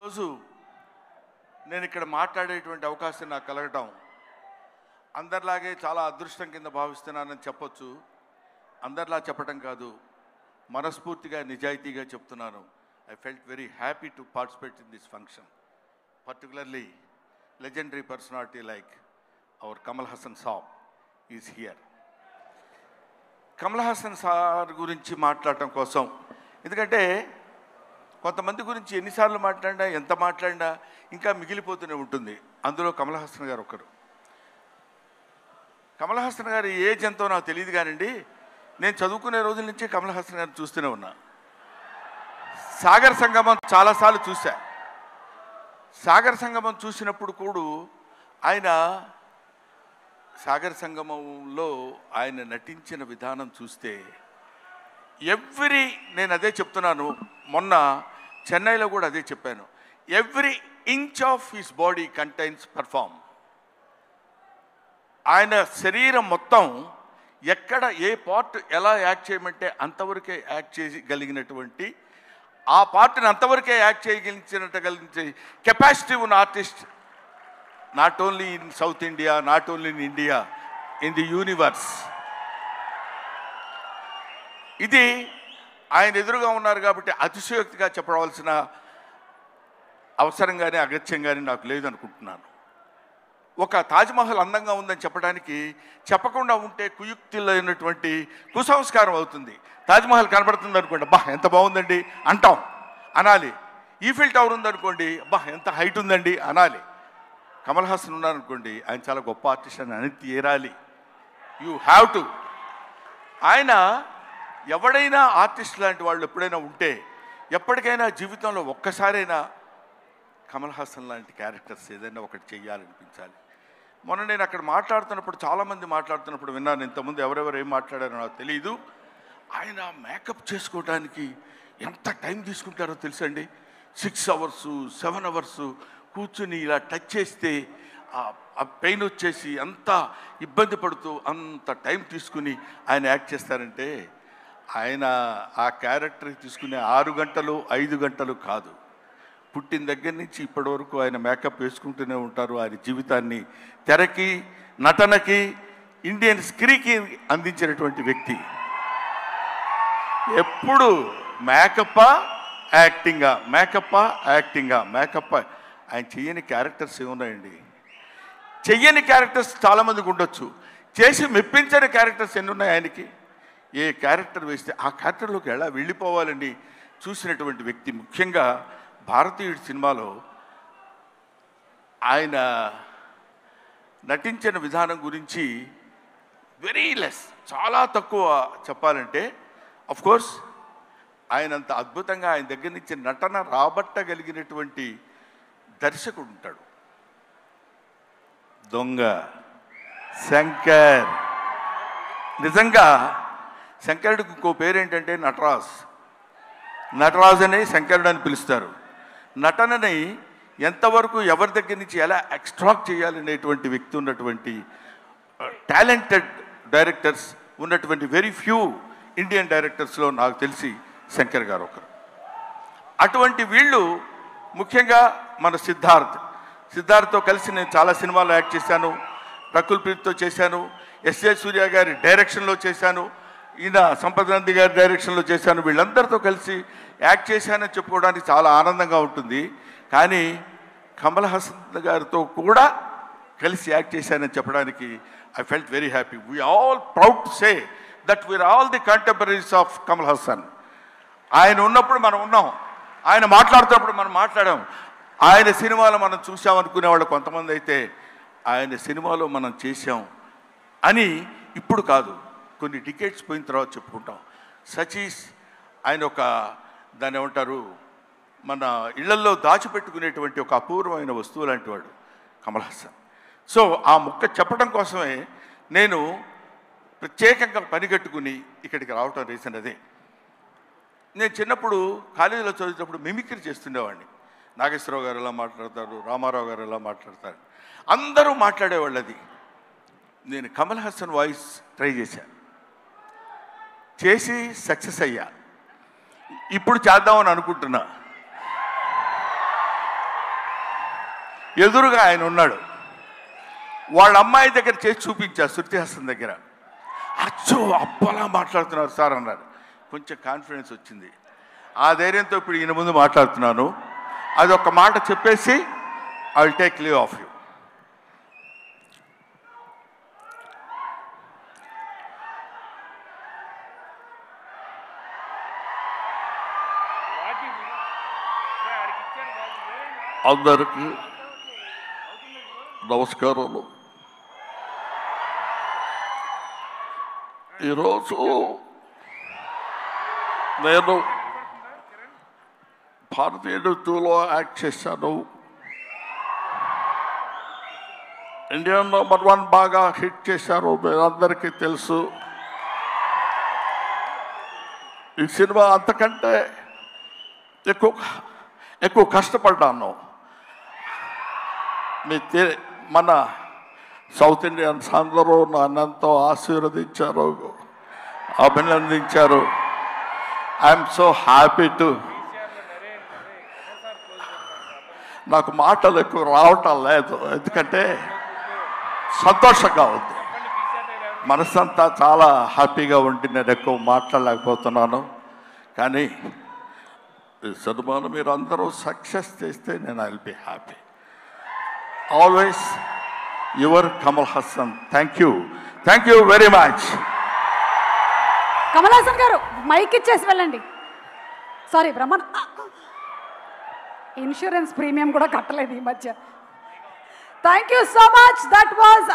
రోజు నేను ఇక్కడ మాట్లాడేటువంటి అవకాశం నాకు కలగటం అందరిలాగే చాలా అదృష్టం కింద భావిస్తున్నానని చెప్పొచ్చు. అందరిలా చెప్పటం కాదు, మనస్ఫూర్తిగా నిజాయితీగా చెప్తున్నాను. I felt very happy to participate in this function, particularly legendary personality like our Kamal Haasan Saab is here. Kamal Haasan sir గురించి మాట్లాడటం కోసం, ఎందుకంటే కొంతమంది గురించి ఎన్నిసార్లు మాట్లాడినా ఎంత మాట్లాడినా ఇంకా మిగిలిపోతూనే ఉంటుంది. అందులో కమల్ హాసన్ గారు ఒకరు. కమల్ హాసన్ గారి ఏజ్ ఎంతో నాకు తెలియదు కానండి, నేను చదువుకునే రోజుల నుంచి కమల్ హాసన్ గారిని చూస్తూనే ఉన్నా. సాగర్ సంగమం చాలాసార్లు చూశా. సాగర్ సంగమం చూసినప్పుడు కూడా ఆయన సాగర్ సంగమంలో ఆయన నటించిన విధానం చూస్తే నేను అదే చెప్తున్నాను, మొన్న చెన్నైలో కూడా అదే చెప్పాను. Every inch of his body contains perform. ఆయన శరీరం మొత్తం ఎక్కడ ఏ పార్ట్ ఎలా యాక్ట్ చేయమంటే అంతవరకే యాక్ట్ చేయగలిగినటువంటి, ఆ పార్ట్ని అంతవరకే యాక్ట్ చేయగలిగించే కెపాసిటీ ఉన్న artist not only in south India, not only in India, in the universe. ఇది ఆయన ఎదురుగా ఉన్నారు కాబట్టి అతిశయోక్తిగా చెప్పవలసిన అవసరం కానీ అగత్యం కానీ నాకు లేదనుకుంటున్నాను. ఒక తాజ్మహల్ అందంగా ఉందని చెప్పడానికి చెప్పకుండా ఉంటే కుయుక్తిలైనటువంటి కుసంస్కారం అవుతుంది. తాజ్మహల్ కనబడుతుంది అనుకోండి, అబ్బా ఎంత బాగుందండి అంటాం, అనాలి. ఈఫిల్ టవర్ ఉందనుకోండి, అబ్బా ఎంత హైట్ ఉందండి అనాలి. కమల్ హాసన్ ఉన్నారనుకోండి, ఆయన చాలా గొప్ప ఆర్టిస్ట్ అని అని తీరాలి. You have to. ఆయన ఎవడైనా ఆర్టిస్ట్ లాంటి వాళ్ళు ఎప్పుడైనా ఉంటే ఎప్పటికైనా జీవితంలో ఒక్కసారైనా కమల్ హాసన్ లాంటి క్యారెక్టర్స్ ఏదైనా ఒకటి చెయ్యాలనిపించాలి. మొన్న నేను అక్కడ మాట్లాడుతున్నప్పుడు, చాలామంది మాట్లాడుతున్నప్పుడు విన్నాను. ఇంతకుముందు ఎవరెవరు ఏం మాట్లాడారో నాకు తెలియదు. ఆయన మేకప్ చేసుకోవడానికి ఎంత టైం తీసుకుంటారో తెలుసండి. 6 hours 7 hours కూర్చుని ఇలా టచ్ చేస్తే ఆ పెయిన్ వచ్చేసి అంత ఇబ్బంది పడుతూ అంత టైం తీసుకుని ఆయన యాక్ట్ చేస్తారంటే, ఆయన ఆ క్యారెక్టర్కి తీసుకునే 6 గంటలు 5 గంటలు కాదు, పుట్టిన దగ్గర నుంచి ఇప్పటి వరకు ఆయన మేకప్ వేసుకుంటూనే ఉంటారు. ఆయన జీవితాన్ని తెరకి, నటనకి, ఇండియన్ స్క్రీన్కి అందించినటువంటి వ్యక్తి. ఎప్పుడు మేకప్పా యాక్టింగా, మేకప్పా యాక్టింగా, మేకప్పా. ఆయన చెయ్యని క్యారెక్టర్స్ ఏమున్నాయండి? చెయ్యని క్యారెక్టర్స్ చాలామందికి ఉండొచ్చు, చేసి మెప్పించని క్యారెక్టర్స్ ఎన్ని ఉన్నాయి ఆయనకి. ఏ క్యారెక్టర్ వేస్తే ఆ క్యారెక్టర్లోకి ఎలా వెళ్ళిపోవాలని చూసినటువంటి వ్యక్తి. ముఖ్యంగా భారతీయుడి సినిమాలో ఆయన నటించిన విధానం గురించి వెరీ లెస్, చాలా తక్కువ చెప్పాలంటే. అఫ్కోర్స్ ఆయనంత అద్భుతంగా ఆయన దగ్గర నుంచి నటన రాబట్టగలిగినటువంటి దర్శకుడు ఉంటాడు. దొంగ శంకర్. నిజంగా శంకరుడికి ఇంకో పేరేంటంటే నటరాజ్. నటరాజ్ అని శంకరుడు అని పిలుస్తారు. నటనని ఎంతవరకు ఎవరి దగ్గర నుంచి ఎలా ఎక్స్ట్రాక్ట్ చేయాలనేటువంటి వ్యక్తి ఉన్నటువంటి టాలెంటెడ్ డైరెక్టర్స్ ఉన్నటువంటి వెరీ ఫ్యూ ఇండియన్ డైరెక్టర్స్లో నాకు తెలిసి శంకర్ గారు ఒకరు. అటువంటి వీళ్ళు ముఖ్యంగా మన సిద్ధార్థ్తో కలిసి నేను చాలా సినిమాల్లో యాక్ట్ చేశాను. రకుల్ ప్రీత్తో చేశాను, ఎస్ఏ సూర్య గారి డైరెక్షన్లో చేశాను, ఈయన సంపత్ నంది గారి డైరెక్షన్లో చేశాను. వీళ్ళందరితో కలిసి యాక్ట్ చేశానని చెప్పుకోవడానికి చాలా ఆనందంగా ఉంటుంది. కానీ కమల్ హాసన్ గారితో కూడా కలిసి యాక్ట్ చేశానని చెప్పడానికి I felt very happy. We all proud to say that we are all the contemporaries of Kamal Haasan. ఆయన ఉన్నప్పుడు మనం ఉన్నాం, ఆయన మాట్లాడుతున్నప్పుడు మనం మాట్లాడాం. ఆయన సినిమాలో మనం చూసామనుకునే వాళ్ళు కొంతమంది అయితే ఆయన సినిమాలో మనం చేసాం అని ఇప్పుడు కాదు, కొన్ని డికేట్స్ పోయిన తర్వాత చెప్పుకుంటాం. సచీస్ ఆయన ఒక దాన్ని ఏమంటారు, మన ఇళ్లల్లో దాచిపెట్టుకునేటువంటి ఒక అపూర్వమైన వస్తువు లాంటి వాడు కమల్ హాసన్. సో ఆ ముక్క చెప్పడం కోసమే నేను ప్రత్యేకంగా పనిగట్టుకుని ఇక్కడికి రావటం రీజన్ అదే. నేను చిన్నప్పుడు కాలేజీలో చదివేటప్పుడు మిమిక్రీ చేస్తుండేవాడిని. నాగేశ్వరరావు గారు ఎలా మాట్లాడతారు, రామారావు గారు ఎలా మాట్లాడతారు, అందరూ మాట్లాడేవాళ్ళు. అది నేను కమల్ హాసన్ వాయిస్ ట్రై చేసి సక్సెస్ అయ్యా. ఇప్పుడు చేద్దామని అనుకుంటున్నా. ఎదురుగా ఆయన ఉన్నాడు. వాళ్ళ అమ్మాయి దగ్గర చేసి చూపించారు, శృతి హాసన్ దగ్గర. అచ్చో అప్పలా మాట్లాడుతున్నారు సార్ అన్నారు. కొంచెం కాన్ఫిడెన్స్ వచ్చింది. ఆ ధైర్యంతో ఇప్పుడు ఈయన ముందు మాట్లాడుతున్నాను. అది ఒక మాట చెప్పేసి I will take leave of you. అందరికీ నమస్కారాలు. ఈరోజు నేను భారతీయ నృత్యంలో యాక్ట్ చేశాను. ఇండియన్ #1 బాగా హిట్ చేశారు, మీరందరికీ తెలుసు. ఈ సినిమా అంతకంటే ఎక్కువ కష్టపడ్డాను. మన సౌత్ ఇండియన్స్ అందరూ నన్నంతో ఆశీర్వదించారు, అభినందించారు. I'm so happy to. నాకు మాటలు ఎక్కువ రావటం లేదు, ఎందుకంటే సంతోషంగా ఉంది. మనసంతా చాలా హ్యాపీగా ఉండి నేను ఎక్కువ మాట్లాడలేకపోతున్నాను. కానీ ఈ సినిమాను మీరు అందరూ సక్సెస్ చేస్తే నేను I will be happy. Always your Kamal Haasan. Thank you very much. Kamal Haasan గారు మైక్ ఇచ్చేసి వెళ్ళండి. సారీ బ్రహ్మన్, ఇన్సూరెన్స్ ప్రీమియం కూడా కట్టలేదు ఈ మధ్య. Thank you so much. That was